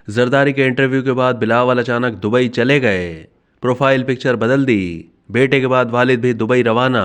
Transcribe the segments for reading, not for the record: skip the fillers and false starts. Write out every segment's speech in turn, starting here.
जरदारी के इंटरव्यू के बाद बिलावल अचानक दुबई चले गए। प्रोफाइल पिक्चर बदल दी। बेटे के बाद वालिद भी दुबई रवाना।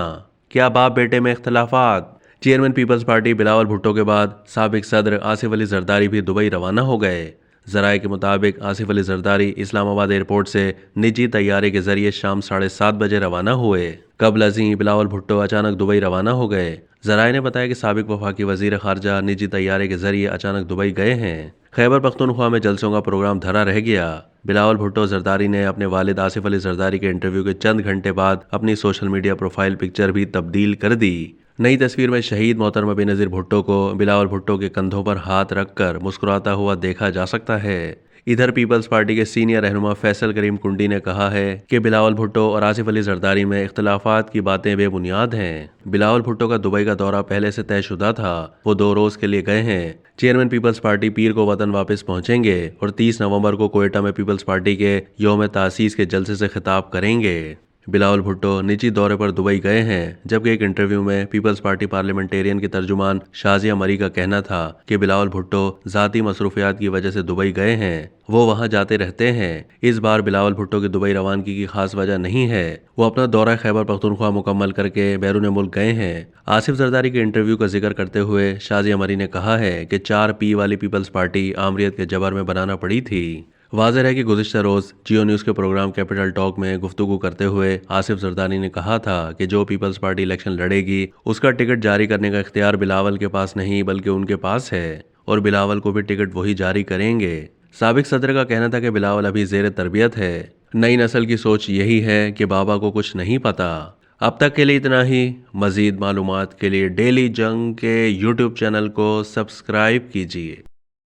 क्या बाप बेटे में इख्तलाफात। चेयरमैन पीपल्स पार्टी बिलावल भुट्टो के बाद साबिक सदर आसिफ अली जरदारी भी दुबई रवाना हो गए। जराये के मुताबिक आसिफ अली जरदारी इस्लामाबाद एयरपोर्ट से निजी तैयारे के जरिए शाम 7:30 बजे रवाना हुए। कबल अज़ीं बिलावल भुट्टो अचानक दुबई रवाना हो गए। जराये ने बताया कि साबिक वफाकी वजीर खारजा निजी तैयारे के जरिए अचानक दुबई गए हैं। खैबर पख्तूनख्वा में जलसों का प्रोग्राम धरा रह गया। बिलावल भुट्टो जरदारी ने अपने वालिद आसिफ अली जरदारी के इंटरव्यू के चंद घंटे बाद अपनी सोशल मीडिया प्रोफाइल पिक्चर भी तब्दील कर दी। नई तस्वीर में शहीद मोहतरमा बेनज़ीर भुट्टो को बिलावल भुट्टो के कंधों पर हाथ रखकर मुस्कुराता हुआ देखा जा सकता है। इधर पीपल्स पार्टी के सीनियर रहनुमा फैसल करीम कुंडी ने कहा है कि बिलावल भुट्टो और आसिफ अली जरदारी में इख्तलाफात की बातें बेबुनियाद हैं। बिलावल भुट्टो का दुबई का दौरा पहले से तयशुदा था। वो 2 रोज के लिए गए हैं। चेयरमैन पीपल्स पार्टी पीर को वतन वापस पहुंचेंगे और 30 नवंबर को कोयटा में पीपल्स पार्टी के यौम तासीस के जलसे से खिताब करेंगे। बिलावल भुट्टो निजी दौरे पर दुबई गए हैं, जबकि एक इंटरव्यू में पीपल्स पार्टी पार्लियामेंटेरियन के तर्जुमान शाजिया मरी का कहना था कि बिलावल भुट्टो ज़ाती मसरूफियात की वजह से दुबई गए हैं। वो वहां जाते रहते हैं। इस बार बिलावल भुट्टो की दुबई रवानगी की खास वजह नहीं है। वो अपना दौरा खैबर पख्तूनख्वा मुकम्मल करके बैरून मुल्क गए हैं। आसिफ जरदारी के इंटरव्यू का जिक्र करते हुए शाजिया मरी ने कहा है कि 4P वाली पीपल्स पार्टी आमरीत के जबर में बनाना पड़ी थी। वाज़ेह है कि गुज़िश्ता रोज़ जियो न्यूज़ के प्रोग्राम कैपिटल टॉक में गुफ्तगू करते हुए आसिफ जरदारी ने कहा था कि जो पीपल्स पार्टी इलेक्शन लड़ेगी उसका टिकट जारी करने का इख्तियार बिलावल के पास नहीं बल्कि उनके पास है और बिलावल को भी टिकट वही जारी करेंगे। साबिक सदर का कहना था कि बिलावल अभी ज़ेर तरबियत है। नई नस्ल की सोच यही है कि बाबा को कुछ नहीं पता। अब तक के लिए इतना ही। मज़ीद मालूमात के लिए डेली जंग के यूट्यूब चैनल को सब्सक्राइब कीजिए।